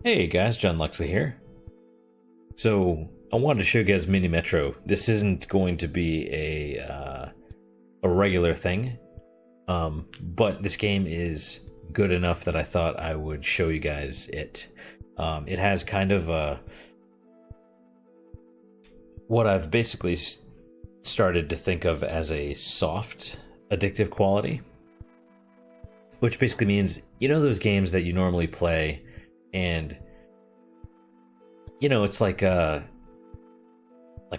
Hey guys, John Luxley here. So I wanted to show you guys Mini Metro. This isn't going to be a regular thing, but this game is good enough that I thought I would show you guys it. It has kind of what I've basically started to think of as a soft addictive quality, which basically means those games that you normally play and it's like a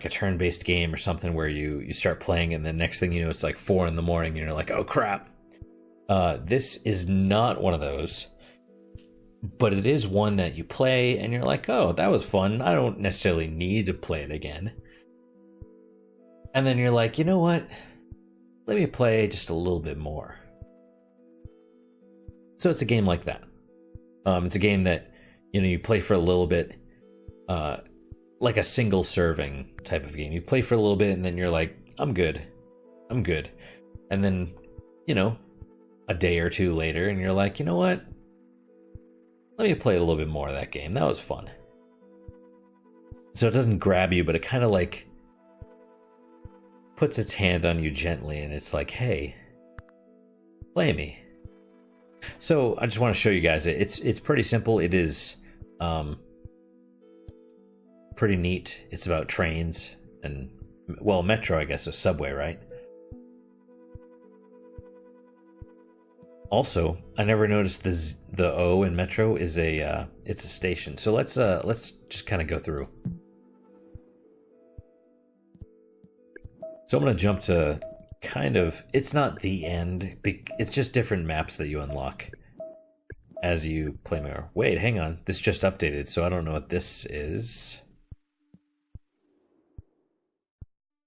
turn-based game or something where you start playing and the next thing you know it's like 4 in the morning and you're like, oh crap. This is not one of those, but it is one that you play and you're like, oh, that was fun, I don't necessarily need to play it again. And then you're like, you know what, let me play just a little bit more. So it's a game like that. It's a game that you play for a little bit, like a single serving type of game. You play for a little bit and then you're like, I'm good. And then, a day or two later and you're like, you know what? Let me play a little bit more of that game. That was fun. So it doesn't grab you, but it kind of like puts its hand on you gently and it's like, hey, play me. So I just want to show you guys it. It's pretty simple. It is pretty neat. It's about trains and, well, metro, I guess, a subway, right? Also, I never noticed the O in metro is it's a station. So let's just kind of go through. So I'm gonna jump to kind of, it's not the end, it's just different maps that you unlock as you play more. Wait, hang on, this just updated, so I don't know what this is.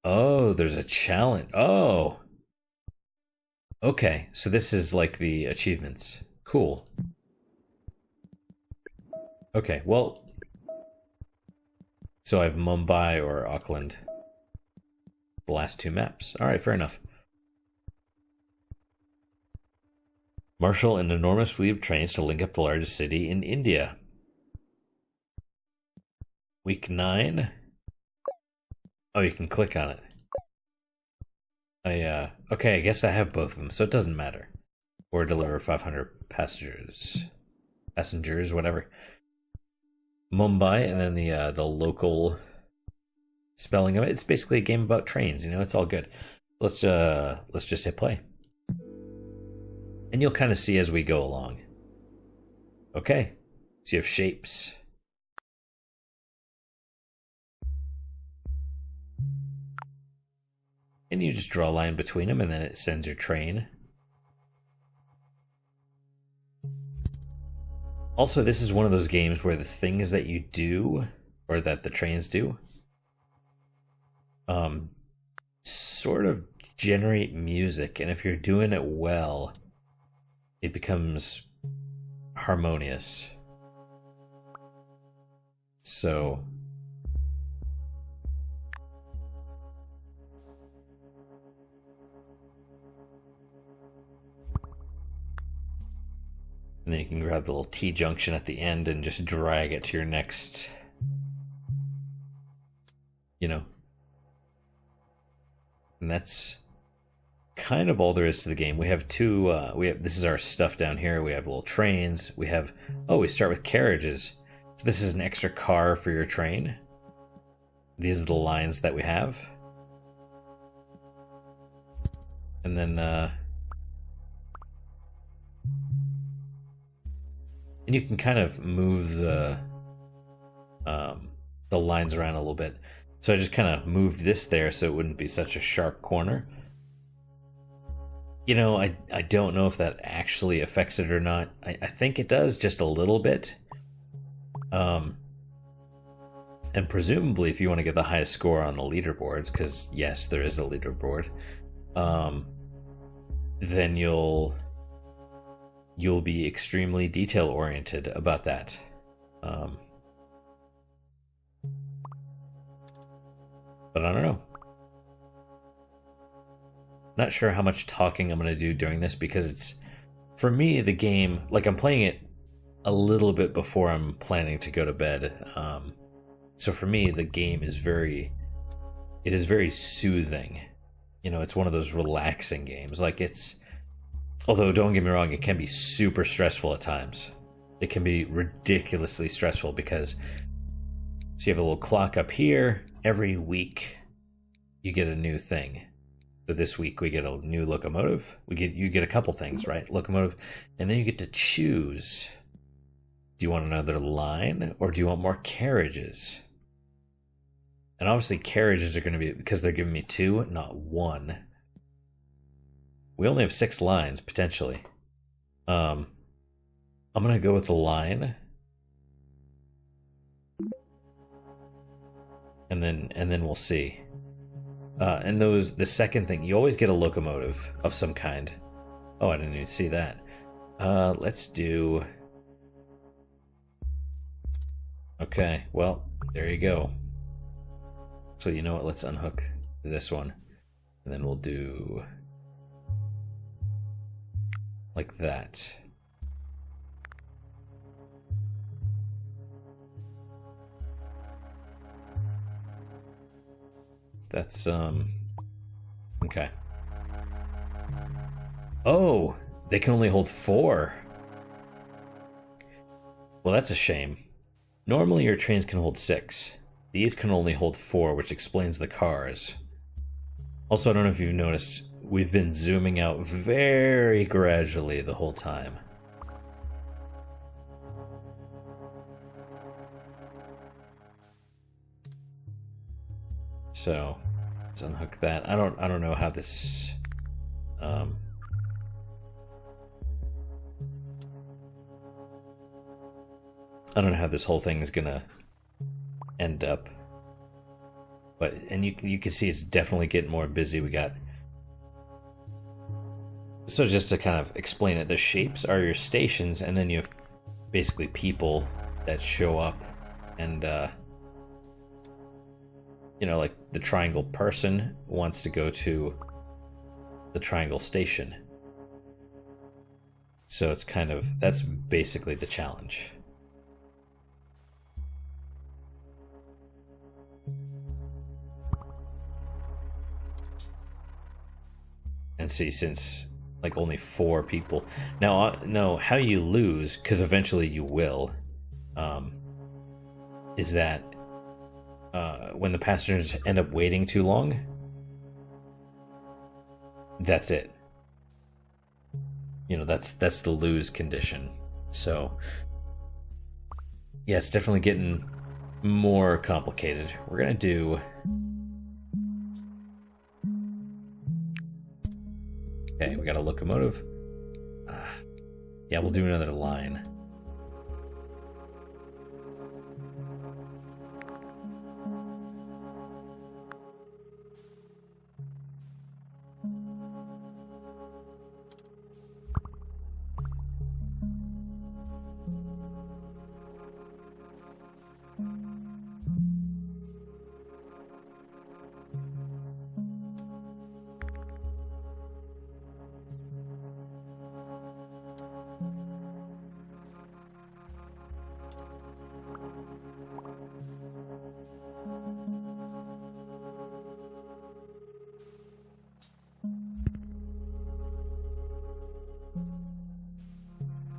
Oh, there's a challenge. Oh, okay, so this is like the achievements. Cool. Okay, well, so I have Mumbai or Auckland, the last 2 maps. All right, fair enough. Marshal an enormous fleet of trains to link up the largest city in India. Week 9. Oh, you can click on it. Okay, I guess I have both of them, so it doesn't matter. Or deliver 500 passengers, whatever. Mumbai, and then the local spelling of it. It's basically a game about trains. It's all good. Let's just hit play, and you'll kind of see as we go along. Okay, so you have shapes. And you just draw a line between them and then it sends your train. Also, this is one of those games where the things that you do, or that the trains do, sort of generate music. And if you're doing it well, it becomes harmonious. So and then you can grab the little T junction at the end and just drag it to your next, And that's kind of all there is to the game. We have this is our stuff down here. We have little trains. We start with carriages. So this is an extra car for your train. These are the lines that we have. And then, and you can kind of move the lines around a little bit. So I just kind of moved this there so it wouldn't be such a sharp corner. I don't know if that actually affects it or not. I think it does, just a little bit. And presumably if you want to get the highest score on the leaderboards, because yes, there is a leaderboard, then you'll be extremely detail oriented about that. But I don't know. Not sure how much talking I'm going to do during this because it's, for me, the game, like I'm playing it a little bit before I'm planning to go to bed. So for me, the game is very soothing. You know, it's one of those relaxing games. Like although don't get me wrong, it can be super stressful at times. It can be ridiculously stressful because so you have a little clock up here. Every week you get a new thing. So this week we get a new locomotive. You get a couple things, right? Locomotive, and then you get to choose. Do you want another line or do you want more carriages? And obviously carriages are going to be, because they're giving me 2, not 1. We only have 6 lines potentially. I'm going to go with the line. And then we'll see. And the second thing, you always get a locomotive of some kind. Oh, I didn't even see that. Let's do... Okay, well, there you go. So you know what, let's unhook this one. And then we'll do... like that. That's, okay. Oh, they can only hold 4. Well, that's a shame. Normally your trains can hold 6. These can only hold 4, which explains the cars. Also, I don't know if you've noticed, we've been zooming out very gradually the whole time. So let's unhook that. I don't know how this I don't know how this whole thing is gonna end up. But and you can see it's definitely getting more busy. We got, so just to kind of explain it, the shapes are your stations, and then you have basically people that show up and you know, like the triangle person wants to go to the triangle station. So it's kind of, that's basically the challenge. And see, since like only 4 people. Now, no, how you lose, because eventually you will, is that when the passengers end up waiting too long, that's it. You know, that's the lose condition. So, yeah, it's definitely getting more complicated. We're gonna do... Okay, we got a locomotive. Yeah, we'll do another line.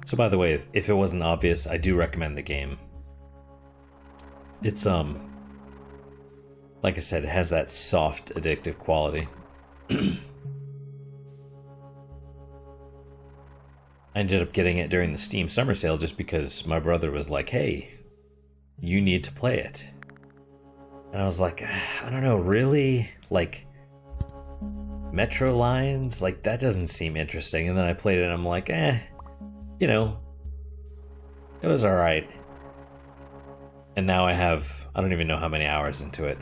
So by the way, if it wasn't obvious, I do recommend the game. It's like I said, it has that soft, addictive quality. I ended up getting it during the Steam Summer Sale just because my brother was like, hey, you need to play it. And I was like, I don't know, really? Like, Metro lines? Like, that doesn't seem interesting. And then I played it and I'm like, you know, it was alright. And now I don't even know how many hours into it.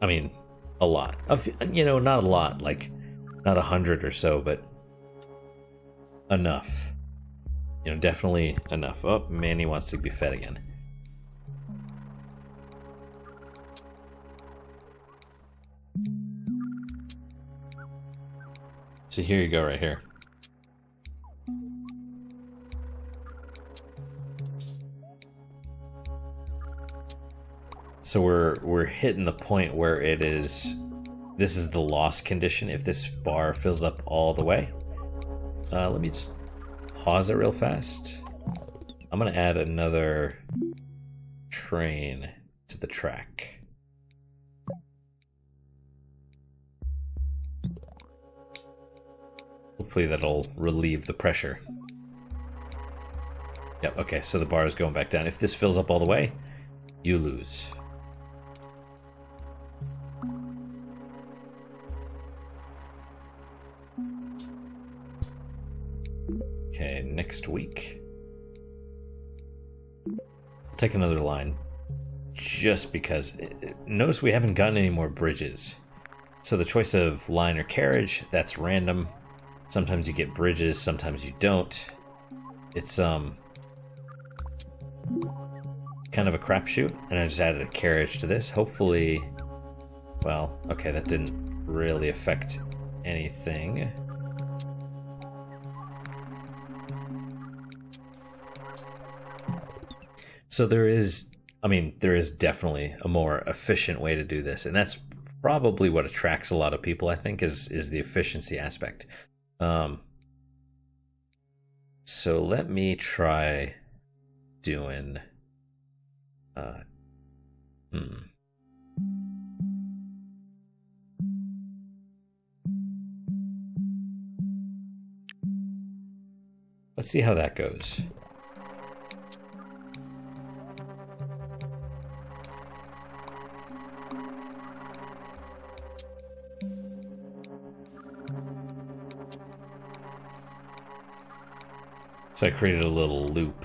I mean, a lot. You know, not a lot, like, not 100 or so, but enough. You know, definitely enough. Oh, Manny wants to be fed again. So here you go, right here. So we're hitting the point where it is. This is the loss condition if this bar fills up all the way. Let me just pause it real fast. I'm gonna add another train to the track. Hopefully that'll relieve the pressure. Yep, okay, so the bar is going back down. If this fills up all the way, you lose. Okay, next week. I'll take another line. Just because. Notice we haven't gotten any more bridges. So the choice of line or carriage, that's random. Sometimes you get bridges, sometimes you don't. It's kind of a crapshoot, and I just added a carriage to this. Hopefully, well, okay, that didn't really affect anything. So there is definitely a more efficient way to do this, and that's probably what attracts a lot of people, I think, is the efficiency aspect. So let me try doing let's see how that goes. So I created a little loop.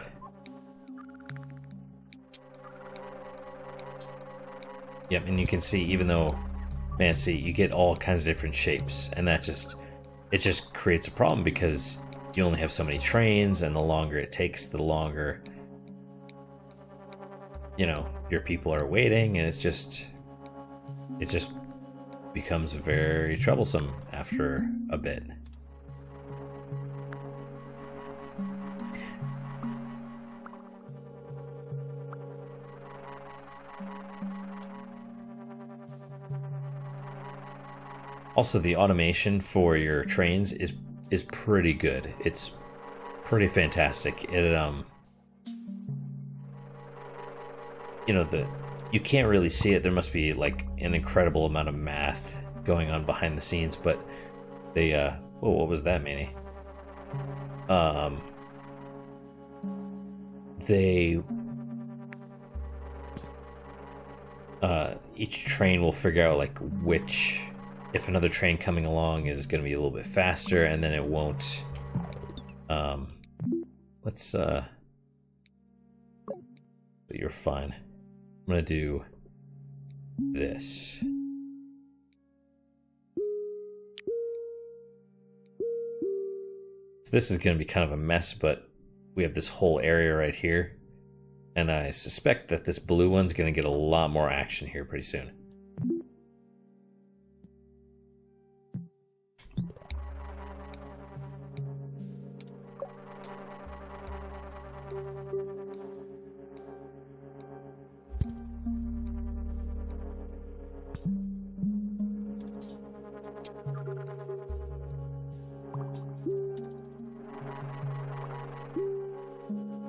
Yep, and you can see, even though, man, see, you get all kinds of different shapes, and it just creates a problem because you only have so many trains, and the longer it takes, the longer, you know, your people are waiting, and it just becomes very troublesome after a bit. Also, the automation for your trains is pretty good. It's pretty fantastic. It you know, you can't really see it. There must be like an incredible amount of math going on behind the scenes, but they whoa, what was that, Manny? They each train will figure out like if another train coming along is going to be a little bit faster, and then it won't. Let's but you're fine. I'm gonna do this. So this is gonna be kind of a mess, but we have this whole area right here, and I suspect that this blue one's gonna get a lot more action here pretty soon.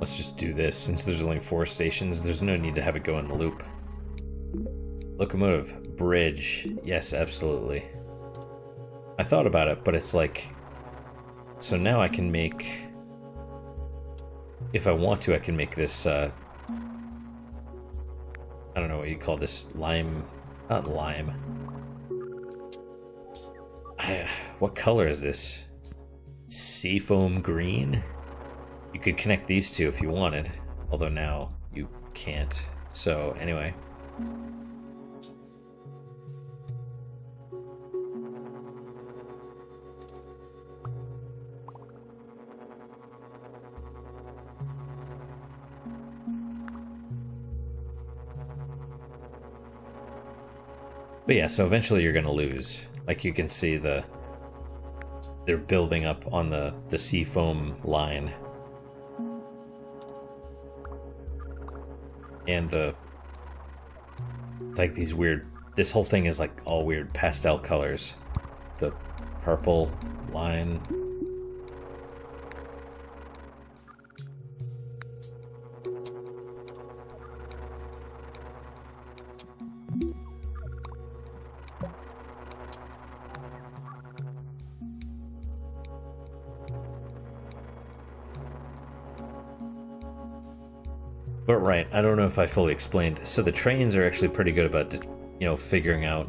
Let's just do this. Since there's only 4 stations, there's no need to have it go in the loop. Locomotive. Bridge. Yes, absolutely. I thought about it, but it's like... So now I can make... If I want to, I can make this, I don't know what you call this. Lime... Not lime. What color is this? Seafoam green? You could connect these two if you wanted, although now you can't. So anyway. But yeah, so eventually you're gonna lose. Like you can see they're building up on the seafoam line. And It's like these weird, this whole thing is like all weird pastel colors. The purple line. But right, I don't know if I fully explained. So the trains are actually pretty good about, figuring out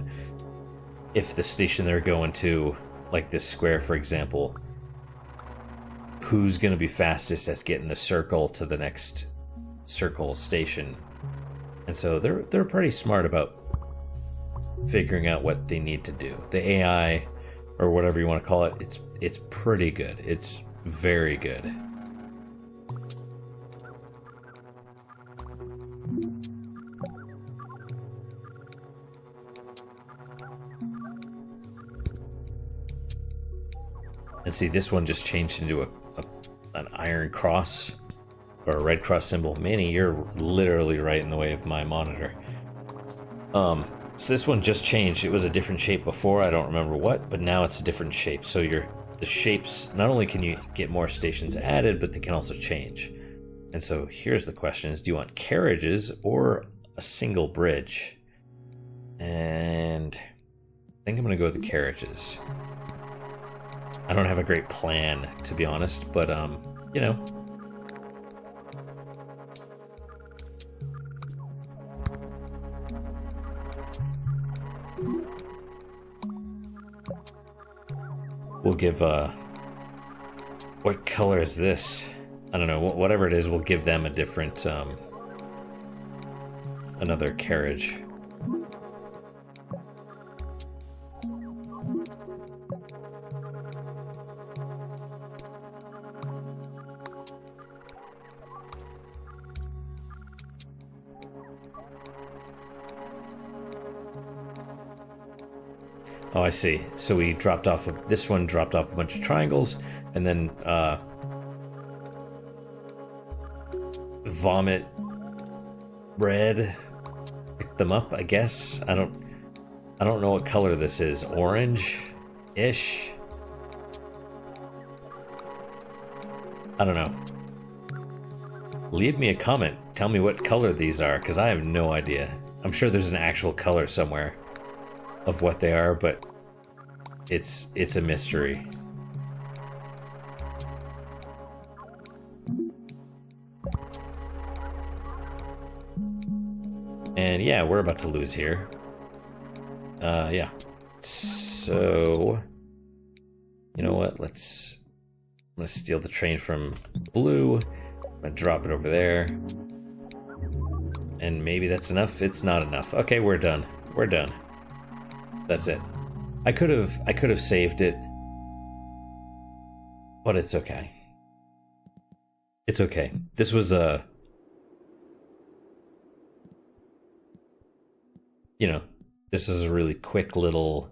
if the station they're going to, like this square, for example, who's going to be fastest at getting the circle to the next circle station. And so they're pretty smart about figuring out what they need to do. The AI, or whatever you want to call it, it's pretty good. It's very good. And see, this one just changed into an iron cross, or a red cross symbol. Manny, you're literally right in the way of my monitor. So this one just changed. It was a different shape before, I don't remember what, but now it's a different shape. So the shapes, not only can you get more stations added, but they can also change. And so here's the question is, do you want carriages or a single bridge? And I think I'm gonna go with the carriages. I don't have a great plan, to be honest, but, we'll give, what color is this? I don't know, whatever it is, we'll give them a different, another carriage. Oh, I see. So we dropped off, this one dropped off a bunch of triangles, and then, Vomit Red picked them up, I guess. I don't know what color this is. Orange-ish? I don't know. Leave me a comment. Tell me what color these are, because I have no idea. I'm sure there's an actual color somewhere of what they are, but it's a mystery. And yeah, we're about to lose here. Yeah. So, you know what? I'm gonna steal the train from Blue. I'm gonna drop it over there. And maybe that's enough. It's not enough. Okay, we're done. We're done. That's it. I could have saved it, but it's okay. It's okay. This was this is a really quick little,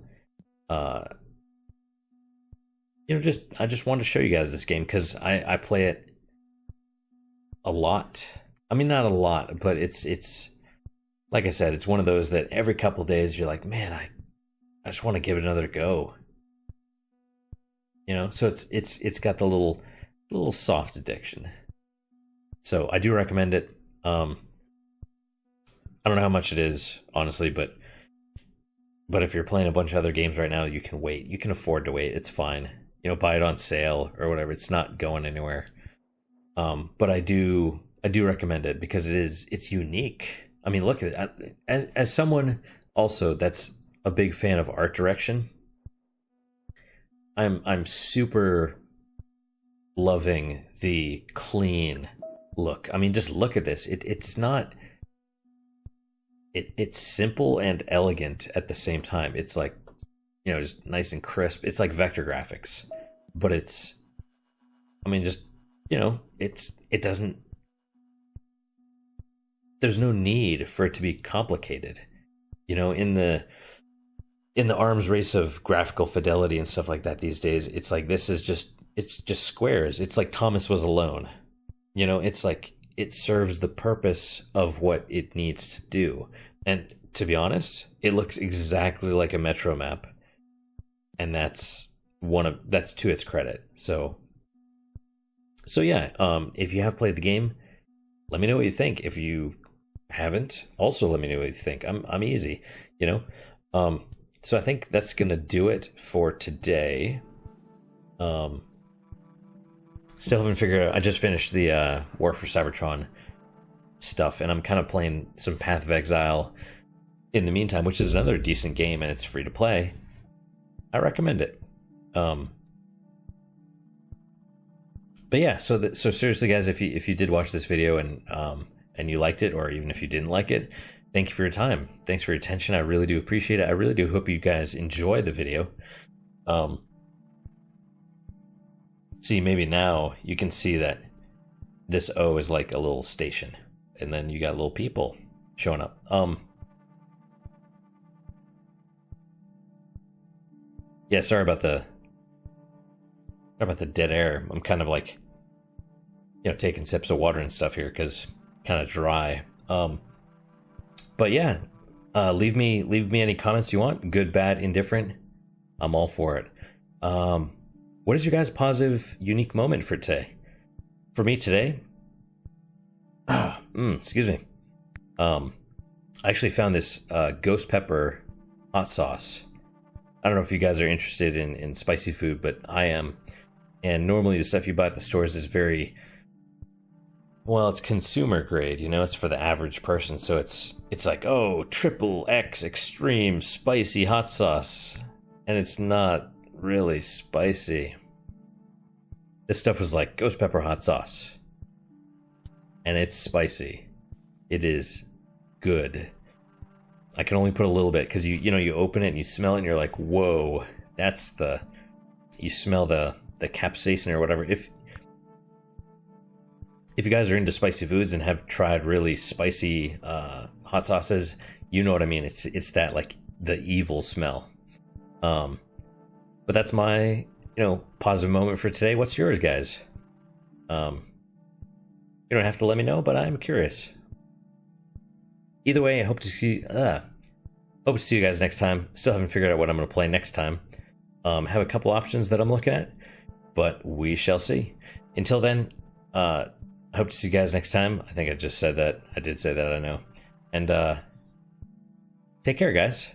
I just wanted to show you guys this game because I play it a lot. I mean, not a lot, but it's like I said, it's one of those that every couple days you're like, man, I just want to give it another go. So it's got the little soft addiction. So I do recommend it. I don't know how much it is, honestly, but if you're playing a bunch of other games right now, you can wait. You can afford to wait. It's fine. Buy it on sale or whatever. It's not going anywhere. But I do recommend it because it's unique. I mean, look at it. As someone also that's a big fan of art direction, I'm super loving the clean look. I mean, just look at this. It's not. It's simple and elegant at the same time. It's like, just nice and crisp. It's like vector graphics, but it's, I mean, just, it doesn't, there's no need for it to be complicated. In the arms race of graphical fidelity and stuff like that these days, it's like, it's just squares. It's like Thomas Was Alone. It's like, it serves the purpose of what it needs to do. And to be honest, it looks exactly like a Metro map, and that's to its credit. So yeah, if you have played the game, let me know what you think. If you haven't, also let me know what you think. I'm easy, you know. So I think that's gonna do it for today. Still haven't figured out. I just finished the War for Cybertron stuff, and I'm kind of playing some Path of Exile in the meantime, which is another decent game, and it's free to play. I recommend it. But yeah, so seriously, guys, if you did watch this video and you liked it, or even if you didn't like it, thank you for your time. Thanks for your attention. I really do appreciate it. I really do hope you guys enjoy the video. See, maybe now you can see that this O is like a little station, and then you got little people showing up. Yeah, sorry about the dead air. I'm kind of like, taking sips of water and stuff here because kind of dry. But yeah, leave me any comments you want, good, bad, indifferent. I'm all for it. What is your guys' positive, unique moment for today? For me today, excuse me. I actually found this ghost pepper hot sauce. I don't know if you guys are interested in spicy food, but I am. And normally the stuff you buy at the stores is very, well, it's consumer grade, it's for the average person. So it's like, oh, triple X extreme spicy hot sauce. And it's not really spicy. This stuff was like ghost pepper hot sauce. And it's spicy. It is good. I can only put a little bit because you open it and you smell it and you're like, whoa, you smell the capsaicin or whatever. If you guys are into spicy foods and have tried really spicy hot sauces, you know what I mean. It's that like the evil smell. But that's my positive moment for today. What's yours, guys? You don't have to let me know, but I'm curious. Either way, I hope to see you guys next time. Still haven't figured out what I'm going to play next time. Have a couple options that I'm looking at, but we shall see. Until then, I hope to see you guys next time. I think I just said that. I did say that, I know. And take care, guys.